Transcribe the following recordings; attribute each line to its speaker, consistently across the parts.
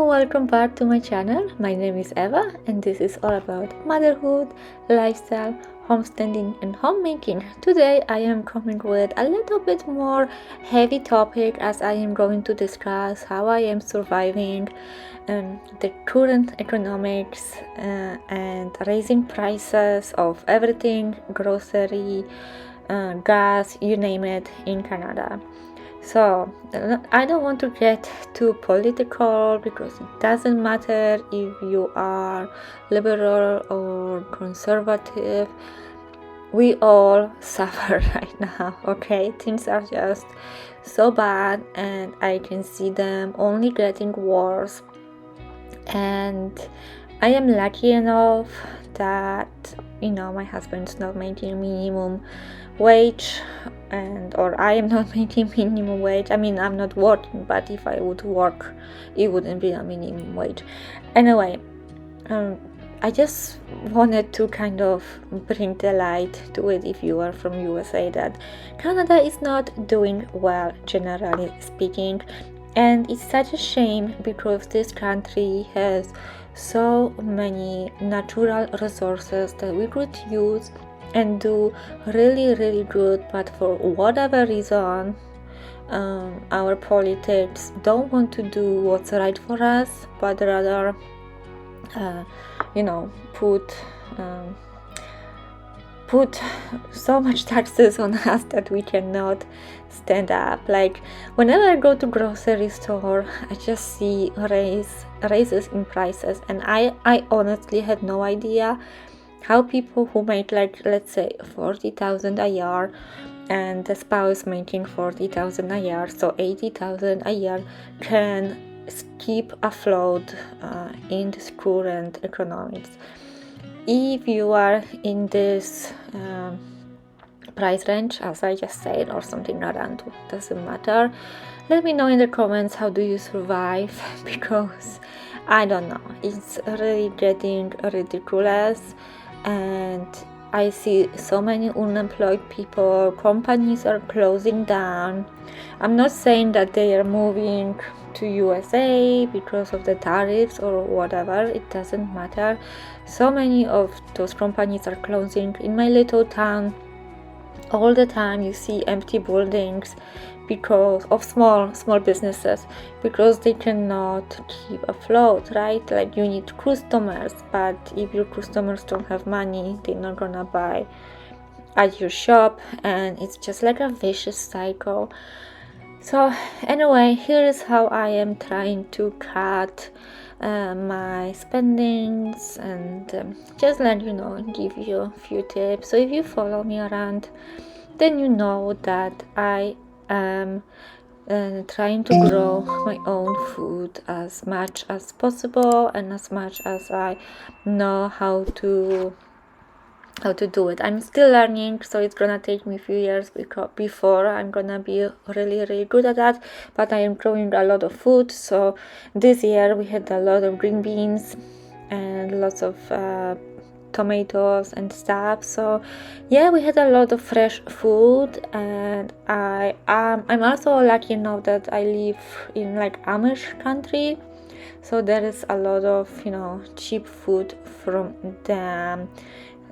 Speaker 1: welcome back to my channel. My name is Eva and this is all about motherhood, lifestyle, homesteading and homemaking. Today I am coming with a little bit more heavy topic as I am going to discuss how I am surviving the current economics and raising prices of everything, grocery, gas, you name it, in Canada. So I don't want to get too political because it doesn't matter if you are liberal or conservative. We all suffer right now, okay? Things are just so bad and I can see them only getting worse. And I am lucky enough that my husband's not making minimum wage or I am not making minimum wage. I mean, I'm not working, but if I would work it wouldn't be a minimum wage. Anyway, I just wanted to kind of bring the light to it if you are from USA that Canada is not doing well, generally speaking. And it's such a shame because this country has so many natural resources that we could use and do really, really good, but for whatever reason, our politics don't want to do what's right for us, but rather, put so much taxes on us that we cannot stand up. Like whenever I go to grocery store, I just see raises in prices, and I honestly had no idea how people who make, like, let's say 40,000 a year and the spouse making 40,000 a year, so 80,000 a year, can keep afloat in this current economics. If you are in this price range, as I just said, or something around, doesn't matter, let me know in the comments how do you survive, because I don't know, it's really getting ridiculous. And I see so many unemployed people, companies are closing down. I'm not saying that they are moving to USA because of the tariffs or whatever, it doesn't matter. So many of those companies are closing. In my little town, all the time you see empty buildings because of small businesses, because they cannot keep afloat, right? Like, you need customers, but if your customers don't have money, they're not gonna buy at your shop, and it's just like a vicious cycle. So anyway, here is how I am trying to cut my spendings and just let you know, give you a few tips. So if you follow me around, then you know that I am trying to grow my own food as much as possible and as much as I know how to do it. I'm still learning, so it's gonna take me a few years before I'm gonna be really, really good at that. But I am growing a lot of food. So this year we had a lot of green beans and lots of tomatoes and stuff. So yeah, we had a lot of fresh food, and I'm also lucky enough that I live in like Amish country, so there is a lot of cheap food from them.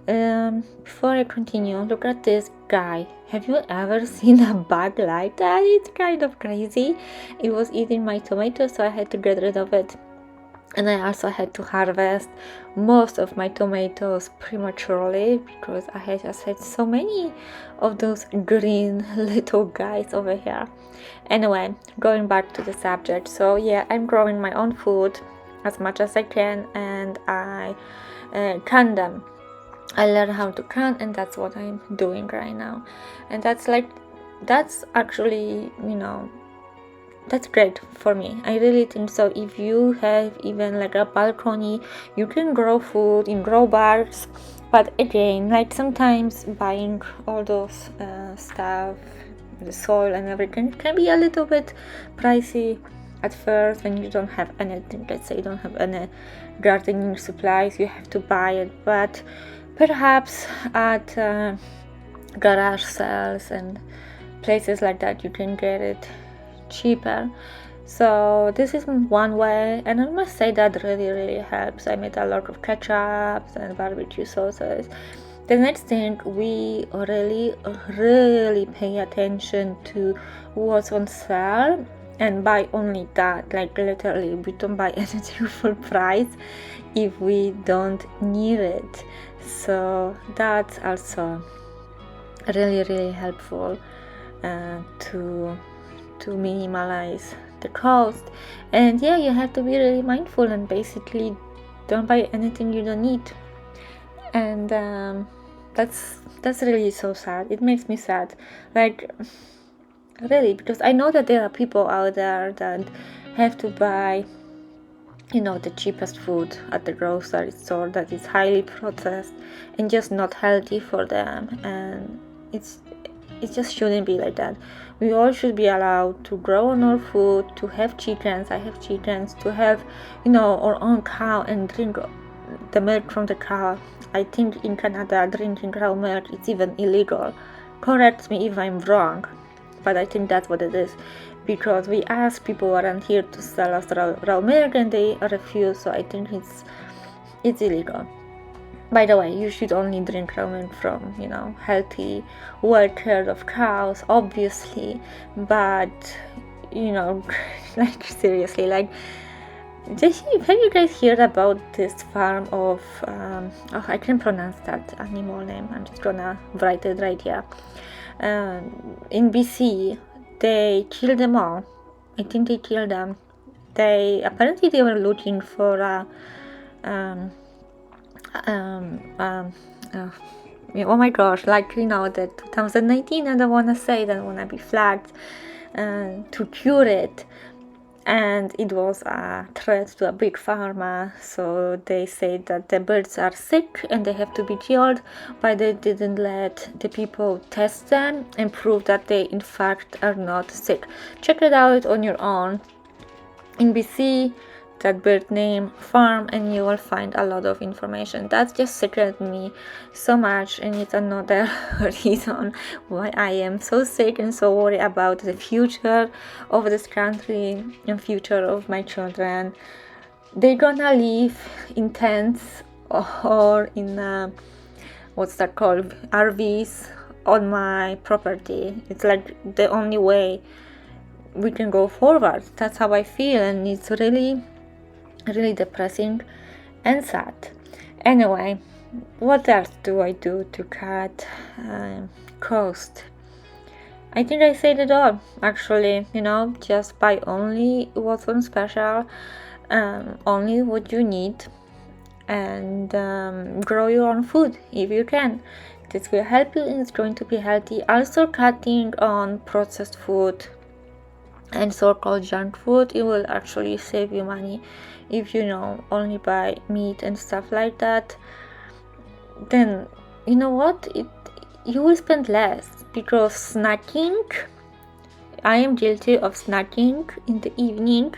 Speaker 1: Before I continue, look at this guy. Have you ever seen a bug like that? It's kind of crazy. It was eating my tomatoes, so I had to get rid of it. And I also had to harvest most of my tomatoes prematurely because I had just had so many of those green little guys over here. Anyway, going back to the subject. So yeah, I'm growing my own food as much as I can, and I can them. I learned how to can, and that's what I'm doing right now. And that's actually, that's great for me. I really think so. If you have even like a balcony, you can grow food in grow bags. But again, like, sometimes buying all those stuff, the soil and everything, can be a little bit pricey at first when you don't have anything. Let's say you don't have any gardening supplies, you have to buy it. But perhaps at garage sales and places like that you can get it cheaper. So this is one way, and I must say that really helps. I made a lot of ketchups and barbecue sauces. The next thing, we really pay attention to what's on sale and buy only that. Like literally, we don't buy anything full price if we don't need it. So that's also really helpful to minimize the cost. And yeah, you have to be really mindful and basically don't buy anything you don't need. And that's really so sad. It makes me sad, like really, because I know that there are people out there that have to buy, you know, the cheapest food at the grocery store that is highly processed and just not healthy for them, and it just shouldn't be like that. We all should be allowed to grow on our food, to have chickens. I have chickens, to have, you know, our own cow and drink the milk from the cow. I think in Canada drinking cow milk is even illegal. Correct me if I'm wrong, but I think that's what it is, because we ask people around here to sell us raw milk and they refuse, so I think it's illegal. By the way, you should only drink raw milk from, you know, healthy, well cared of cows, obviously, but, you know, like seriously, like, have you guys heard about this farm of, I can't pronounce that animal name, I'm just gonna write it right here. In BC, they killed them all. I think they killed them. Apparently they were looking for oh my gosh, like, you know, the 2019, I don't want to say, don't want to be flagged, to cure it. And it was a threat to a big pharma, so they said that the birds are sick and they have to be killed, but they didn't let the people test them and prove that they in fact are not sick. Check it out on your own in BC, that bird name farm, and you will find a lot of information. That just sickened me so much, and it's another reason why I am so sick and so worried about the future of this country and future of my children. They're gonna live in tents or in what's that called, RVs on my property. It's like the only way we can go forward. That's how I feel, and it's really depressing and sad. Anyway, what else do I do to cut cost? I think I said it all, actually. You know, just buy only what's on special, only what you need, and grow your own food if you can. This will help you and it's going to be healthy. Also, cutting on processed food and so-called junk food, it will actually save you money. If you know, only buy meat and stuff like that, then you know what, you will spend less, because snacking, I am guilty of snacking in the evening,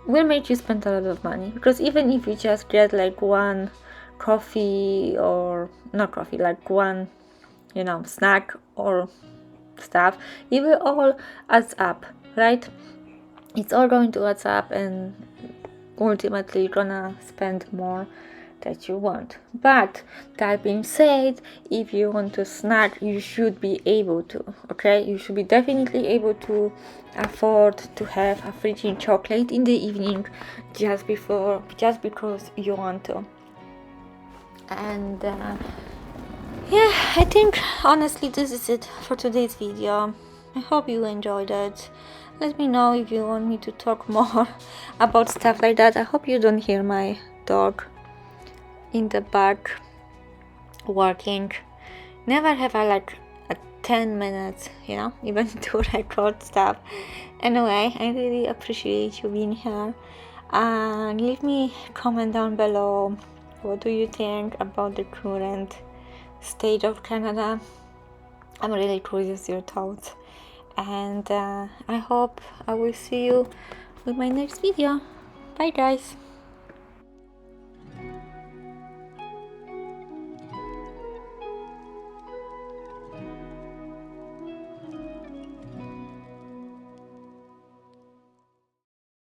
Speaker 1: will make you spend a lot of money. Because even if you just get like one coffee, or not coffee, like one, you know, snack or stuff, it will all adds up, right? It's all going to add up, and ultimately you're gonna spend more that you want. But that being said, if you want to snack, you should be able to, okay? You should be definitely able to afford to have a freaking chocolate in the evening just because you want to. And yeah, I think honestly this is it for today's video. I hope you enjoyed it. Let me know if you want me to talk more about stuff like that. I hope you don't hear my dog in the back working. Never have I like a 10 minutes, you know, even to record stuff. Anyway, I really appreciate you being here. And leave me a comment down below. What do you think about the current state of Canada? I'm really curious your thoughts. And I hope I will see you with my next video. Bye guys.